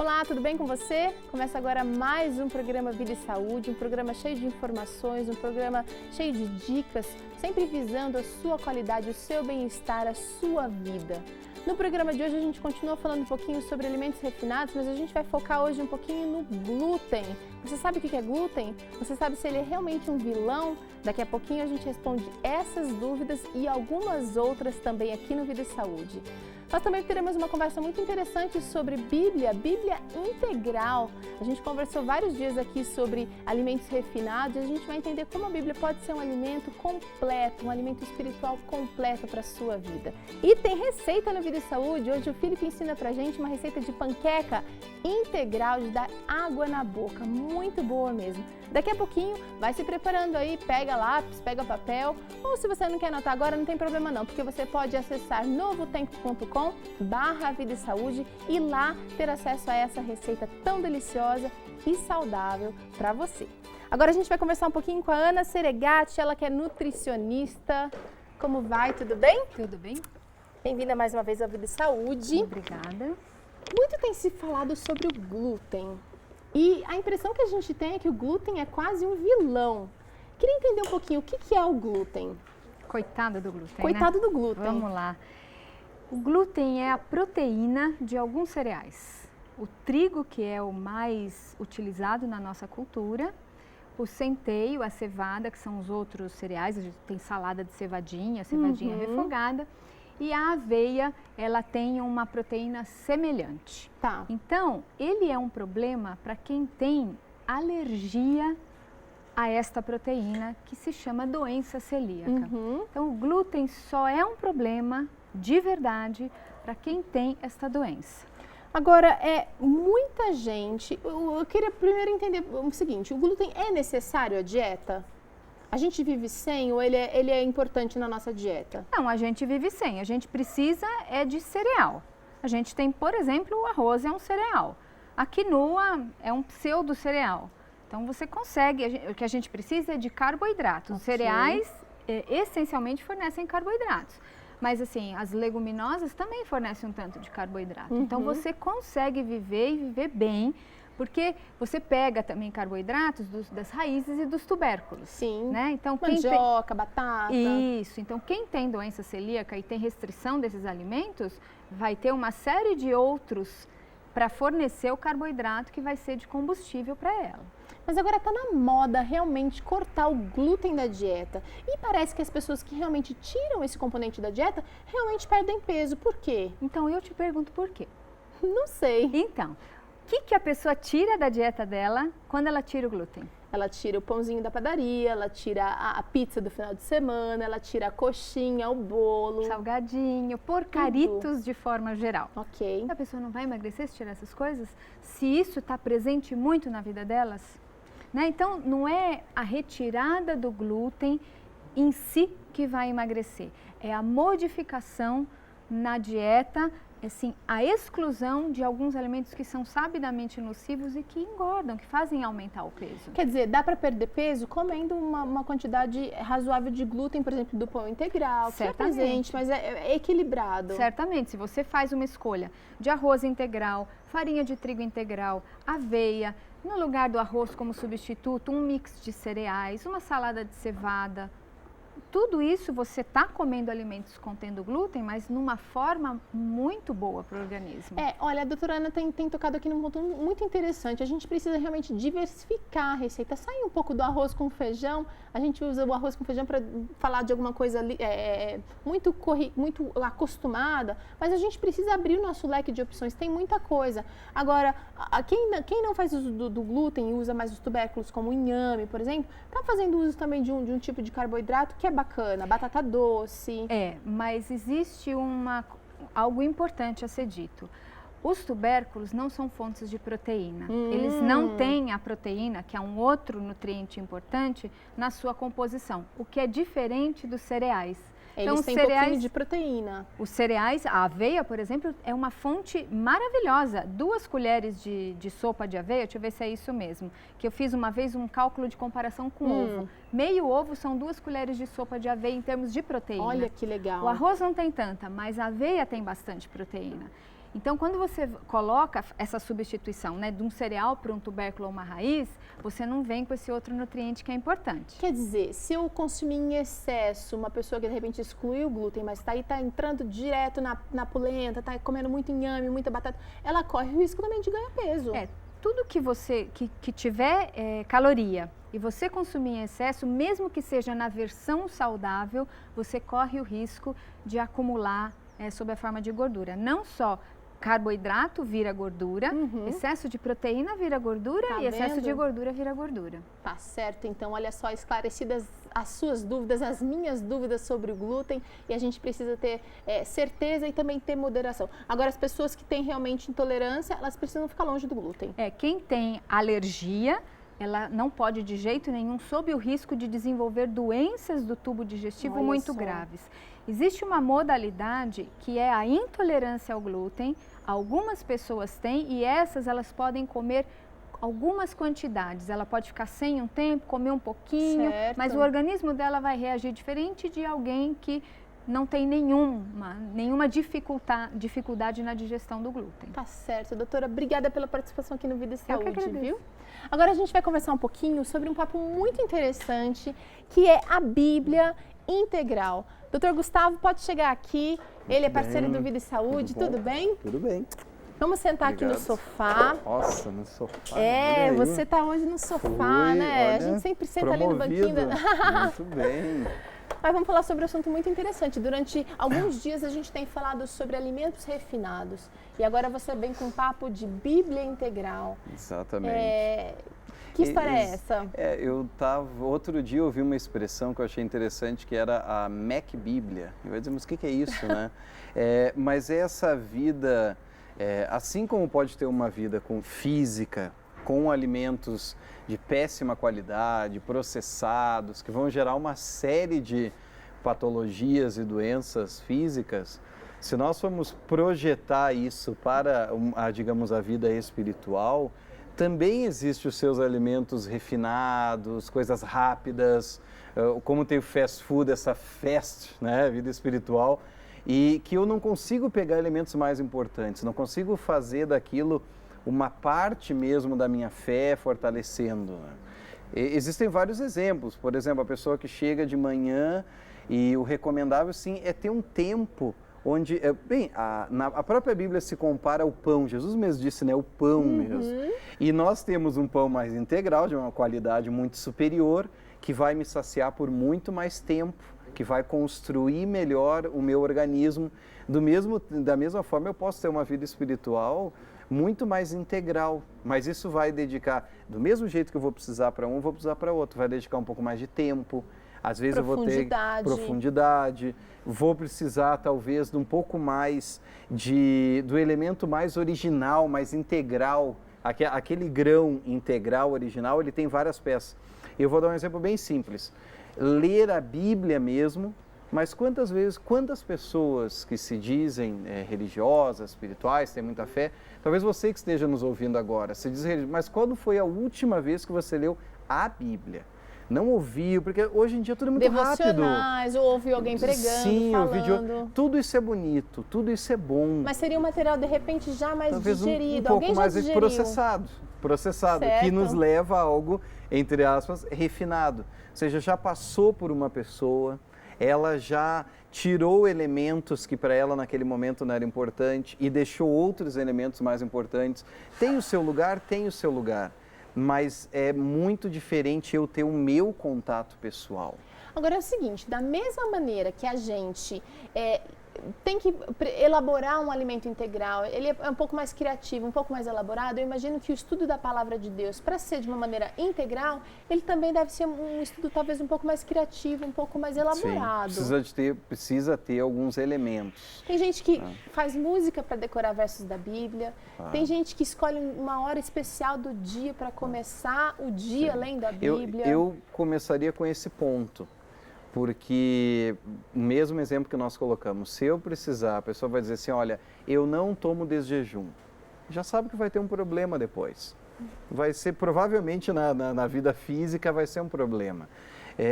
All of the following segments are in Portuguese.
Olá, tudo bem com você? Começa agora mais um programa Vida e Saúde, um programa cheio de informações, um programa cheio de dicas, sempre visando a sua qualidade, o seu bem-estar, a sua vida. No programa de hoje a gente continua falando um pouquinho sobre alimentos refinados, mas a gente vai focar hoje um pouquinho no glúten. Você sabe o que é glúten? Você sabe se ele é realmente um vilão? Daqui a pouquinho a gente responde essas dúvidas e algumas outras também aqui no Vida e Saúde. Nós também teremos uma conversa muito interessante sobre Bíblia integral. A gente conversou vários dias aqui sobre alimentos refinados e a gente vai entender como a Bíblia pode ser um alimento completo, um alimento espiritual completo para a sua vida. E tem receita no Vida e Saúde. Hoje o Felipe ensina pra gente uma receita de panqueca integral de dar água na boca. Muito boa mesmo. Daqui a pouquinho vai se preparando aí, pega lápis, pega papel, ou se você não quer anotar agora, não tem problema não, porque você pode acessar novotempo.com/vida e saúde e lá ter acesso a essa receita tão deliciosa e saudável para você. Agora a gente vai conversar um pouquinho com a Ana Seregatti, ela que é nutricionista. Como vai? Tudo bem? Tudo bem? Bem-vinda mais uma vez ao Vida e Saúde. Obrigada. Muito tem se falado sobre o glúten. E a impressão que a gente tem é que o glúten é quase um vilão. Queria entender um pouquinho o que é o glúten. Coitada do glúten, Coitado né? do glúten. Vamos lá. O glúten é a proteína de alguns cereais. O trigo, que é o mais utilizado na nossa cultura, o centeio, a cevada, que são os outros cereais, a gente tem salada de cevadinha, cevadinha refogada, e a aveia, ela tem uma proteína semelhante. Tá. Então, ele é um problema para quem tem alergia a esta proteína, que se chama doença celíaca. Então, o glúten só é um problema de verdade para quem tem esta doença. Agora, muita gente... Eu queria primeiro entender o seguinte, o glúten é necessário à dieta? A gente vive sem ou ele é importante na nossa dieta? Não, a gente vive sem. A gente precisa de cereal. A gente tem, por exemplo, o arroz é um cereal. A quinoa é um pseudo cereal. Então, você consegue, o que a gente precisa é de carboidratos. Os cereais essencialmente fornecem carboidratos. Mas assim, as leguminosas também fornecem um tanto de carboidrato. Então, você consegue viver e viver bem, porque você pega também carboidratos das raízes e dos tubérculos. Sim. Né? Então, mandioca, batata. Isso. Então, quem tem doença celíaca e tem restrição desses alimentos, vai ter uma série de outros para fornecer o carboidrato que vai ser de combustível para ela. Mas agora está na moda realmente cortar o glúten da dieta. E parece que as pessoas que realmente tiram esse componente da dieta realmente perdem peso. Por quê? Então, eu te pergunto por quê? Não sei. Então, o que a pessoa tira da dieta dela quando ela tira o glúten? Ela tira o pãozinho da padaria, ela tira a pizza do final de semana, ela tira a coxinha, o bolo. Salgadinho, porcaritos de forma geral. Ok. A pessoa não vai emagrecer se tirar essas coisas? Se isso está presente muito na vida delas? Né? Então, não é a retirada do glúten em si que vai emagrecer. É a modificação na dieta, assim, a exclusão de alguns alimentos que são sabidamente nocivos e que engordam, que fazem aumentar o peso. Quer dizer, dá para perder peso comendo uma quantidade razoável de glúten, por exemplo, do pão integral, que é presente, mas é equilibrado. Certamente, se você faz uma escolha de arroz integral, farinha de trigo integral, aveia, no lugar do arroz como substituto, um mix de cereais, uma salada de cevada, tudo isso você está comendo alimentos contendo glúten, mas numa forma muito boa para o organismo. Olha, a doutora Ana tem tocado aqui num ponto muito interessante. A gente precisa realmente diversificar a receita, sair um pouco do arroz com feijão. A gente usa o arroz com feijão para falar de alguma coisa muito acostumada, mas a gente precisa abrir o nosso leque de opções, tem muita coisa. Agora, quem não faz uso do glúten e usa mais os tubérculos, como o inhame, por exemplo, está fazendo uso também de um tipo de carboidrato que é bacana, batata doce. Mas existe algo importante a ser dito. Os tubérculos não são fontes de proteína. Eles não têm a proteína, que é um outro nutriente importante, na sua composição, o que é diferente dos cereais. Eles têm um pouquinho de proteína. Os cereais, a aveia, por exemplo, é uma fonte maravilhosa. 2 colheres de sopa de aveia, deixa eu ver se é isso mesmo, que eu fiz uma vez um cálculo de comparação com ovo. Meio ovo são 2 colheres de sopa de aveia em termos de proteína. Olha que legal. O arroz não tem tanta, mas a aveia tem bastante proteína. Então, quando você coloca essa substituição, né, de um cereal para um tubérculo ou uma raiz, você não vem com esse outro nutriente que é importante. Quer dizer, se eu consumir em excesso, uma pessoa que de repente excluiu o glúten, mas está entrando direto na polenta, está comendo muito inhame, muita batata, ela corre o risco também de ganhar peso. Tudo que você que tiver caloria e você consumir em excesso, mesmo que seja na versão saudável, você corre o risco de acumular sob a forma de gordura. Não só carboidrato vira gordura, excesso de proteína vira gordura e excesso de gordura vira gordura. Tá certo, então olha só, esclarecidas as suas dúvidas, as minhas dúvidas sobre o glúten, e a gente precisa ter certeza e também ter moderação. Agora, as pessoas que têm realmente intolerância, elas precisam ficar longe do glúten. Quem tem alergia, ela não pode de jeito nenhum, sob o risco de desenvolver doenças do tubo digestivo muito graves. Existe uma modalidade que é a intolerância ao glúten. Algumas pessoas têm e elas podem comer algumas quantidades. Ela pode ficar sem um tempo, comer um pouquinho, mas o organismo dela vai reagir diferente de alguém que não tem nenhuma dificuldade na digestão do glúten. Tá certo, doutora. Obrigada pela participação aqui no Vida e Saúde, viu? Agora a gente vai conversar um pouquinho sobre um papo muito interessante, que é a Bíblia integral. Doutor Gustavo, pode chegar aqui. Ele é parceiro do Vida e Saúde. Tudo bem? Tudo bem. Vamos sentar aqui no sofá. Nossa, no sofá. Você está hoje no sofá, né? A gente sempre senta ali no banquinho. Muito bem. Mas vamos falar sobre um assunto muito interessante. Durante alguns dias a gente tem falado sobre alimentos refinados. E agora você vem com um papo de Bíblia integral. Exatamente. Que história é essa? Outro dia eu ouvi uma expressão que eu achei interessante, que era a Mac Bíblia. Eu ia dizer, mas o que é isso, né? Mas essa vida, assim como pode ter uma vida física, com alimentos de péssima qualidade, processados, que vão gerar uma série de patologias e doenças físicas, se nós formos projetar isso para, digamos, a vida espiritual, também existem os seus alimentos refinados, coisas rápidas, como tem o fast food, essa né, vida espiritual, e que eu não consigo pegar elementos mais importantes, não consigo fazer daquilo uma parte mesmo da minha fé fortalecendo. Né? Existem vários exemplos, por exemplo, a pessoa que chega de manhã e o recomendável sim é ter um tempo onde, a própria Bíblia se compara ao pão, Jesus mesmo disse, né, o pão mesmo. E nós temos um pão mais integral, de uma qualidade muito superior, que vai me saciar por muito mais tempo, que vai construir melhor o meu organismo. Da mesma forma, eu posso ter uma vida espiritual muito mais integral, mas isso vai dedicar, do mesmo jeito que eu vou precisar para um, eu vou precisar para outro, vai dedicar um pouco mais de tempo, às vezes eu vou ter profundidade, vou precisar talvez de um pouco mais do elemento mais original, mais integral, aquele grão integral, original, ele tem várias peças. Eu vou dar um exemplo bem simples, ler a Bíblia mesmo, mas quantas pessoas que se dizem religiosas, espirituais, têm muita fé, talvez você que esteja nos ouvindo agora, se diz religioso, mas quando foi a última vez que você leu a Bíblia? Não ouviu, porque hoje em dia tudo é muito rápido. Ou ouviu alguém pregando, falando. Tudo isso é bonito, tudo isso é bom. Mas seria um material, de repente, já mais talvez digerido. Um pouco mais processado, que nos leva a algo, entre aspas, refinado. Ou seja, já passou por uma pessoa, ela já tirou elementos que para ela naquele momento não era importante e deixou outros elementos mais importantes. Tem o seu lugar, mas é muito diferente eu ter o meu contato pessoal. Agora é o seguinte, da mesma maneira que a gente tem que elaborar um alimento integral, ele é um pouco mais criativo, um pouco mais elaborado, eu imagino que o estudo da palavra de Deus, para ser de uma maneira integral, ele também deve ser um estudo talvez um pouco mais criativo, um pouco mais elaborado. Sim, precisa ter alguns elementos. Tem gente que faz música para decorar versos da Bíblia, tem gente que escolhe uma hora especial do dia para começar o dia lendo a Bíblia. Eu começaria com esse ponto. Porque, o mesmo exemplo que nós colocamos, se eu precisar, a pessoa vai dizer assim, olha, eu não tomo desde jejum. Já sabe que vai ter um problema depois. Vai ser, provavelmente, na vida física, vai ser um problema.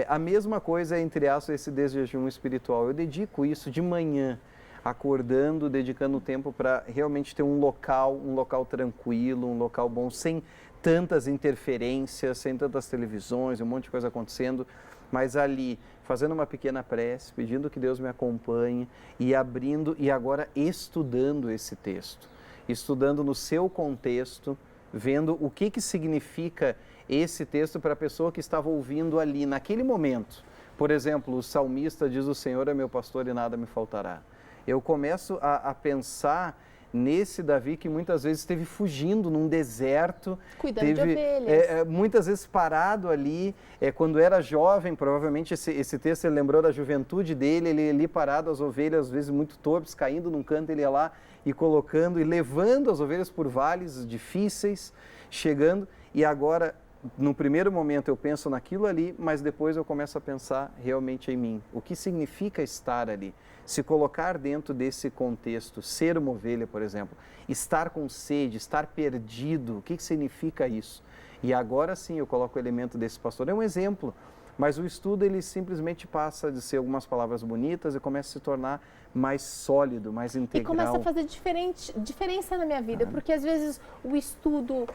A mesma coisa, entre aspas, esse desde jejum espiritual. Eu dedico isso de manhã acordando, dedicando tempo para realmente ter um local tranquilo, um local bom, sem tantas interferências, sem tantas televisões, um monte de coisa acontecendo, mas ali fazendo uma pequena prece, pedindo que Deus me acompanhe e abrindo e agora estudando esse texto, estudando no seu contexto, vendo o que significa esse texto para a pessoa que estava ouvindo ali naquele momento. Por exemplo, o salmista diz: o Senhor é meu pastor e nada me faltará. Eu começo a pensar nesse Davi que muitas vezes esteve fugindo num deserto, cuidando de ovelhas. Muitas vezes parado ali, quando era jovem, provavelmente esse texto ele lembrou da juventude dele, ele ali parado, as ovelhas às vezes muito torpes, caindo num canto, ele ia lá e colocando e levando as ovelhas por vales difíceis, chegando, e agora no primeiro momento eu penso naquilo ali, mas depois eu começo a pensar realmente em mim. O que significa estar ali? Se colocar dentro desse contexto, ser uma ovelha, por exemplo, estar com sede, estar perdido, o que significa isso? E agora sim eu coloco o elemento desse pastor. É um exemplo, mas o estudo ele simplesmente passa de ser algumas palavras bonitas e começa a se tornar mais sólido, mais integral. E começa a fazer diferença na minha vida, porque às vezes o estudo,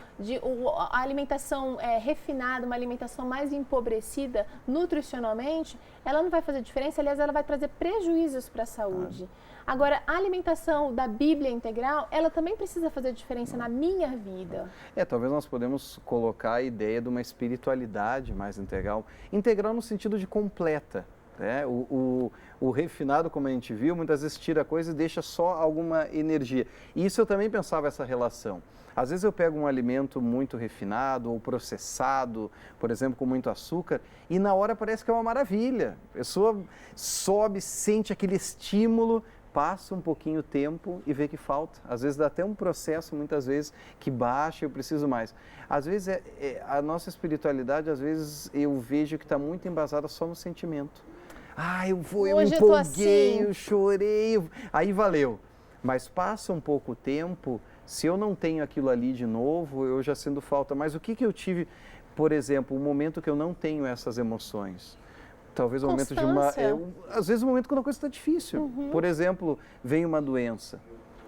a alimentação refinada, uma alimentação mais empobrecida nutricionalmente, ela não vai fazer diferença, aliás, ela vai trazer prejuízos para a saúde. Agora, a alimentação da Bíblia integral, ela também precisa fazer diferença na minha vida. Talvez nós podemos colocar a ideia de uma espiritualidade mais integral. Integral no sentido de completa. O refinado, como a gente viu, muitas vezes tira coisa e deixa só alguma energia. E isso eu também pensava essa relação. Às vezes eu pego um alimento muito refinado ou processado, por exemplo, com muito açúcar, e na hora parece que é uma maravilha. A pessoa sobe, sente aquele estímulo, passa um pouquinho o tempo e vê que falta. Às vezes dá até um processo, muitas vezes, que baixa, eu preciso mais. Às vezes a nossa espiritualidade, às vezes eu vejo que está muito embasada só no sentimento. Eu empolguei, assim. Eu chorei, aí valeu. Mas passa um pouco o tempo, se eu não tenho aquilo ali de novo, eu já sinto falta. Mas o que eu tive, por exemplo, um momento que eu não tenho essas emoções? Talvez um momento de às vezes um momento quando a coisa está difícil. Por exemplo, vem uma doença.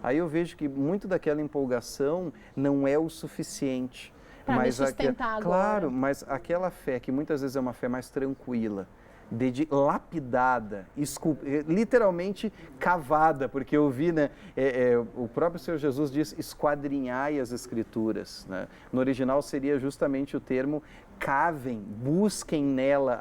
Aí eu vejo que muito daquela empolgação não é o suficiente. Para me sustentar agora. Claro, mas aquela fé que muitas vezes é uma fé mais tranquila, lapidada, literalmente cavada, porque eu vi, o próprio Senhor Jesus diz: esquadrinhai as Escrituras. No original seria justamente o termo cavem, busquem nela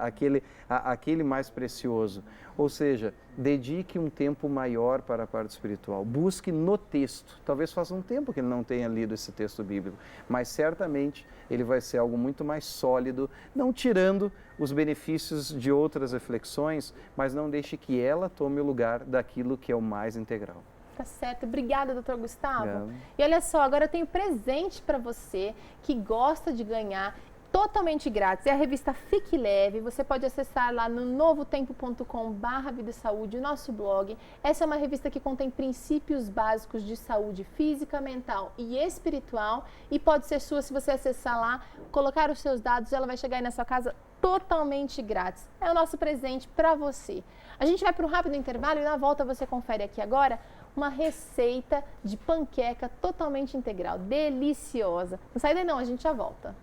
aquele mais precioso. Ou seja, dedique um tempo maior para a parte espiritual. Busque no texto. Talvez faça um tempo que ele não tenha lido esse texto bíblico, mas certamente ele vai ser algo muito mais sólido, não tirando os benefícios de outras reflexões, mas não deixe que ela tome o lugar daquilo que é o mais integral. Tá certo. Obrigada, doutor Gustavo. E olha só, agora eu tenho presente para você que gosta de ganhar totalmente grátis. É a revista Fique Leve. Você pode acessar lá no novotempo.com/vida e saúde, o nosso blog. Essa é uma revista que contém princípios básicos de saúde física, mental e espiritual e pode ser sua se você acessar lá, colocar os seus dados, ela vai chegar aí na sua casa totalmente grátis. É o nosso presente para você. A gente vai para um rápido intervalo e na volta você confere aqui agora uma receita de panqueca totalmente integral, deliciosa. Não sai daí não, a gente já volta.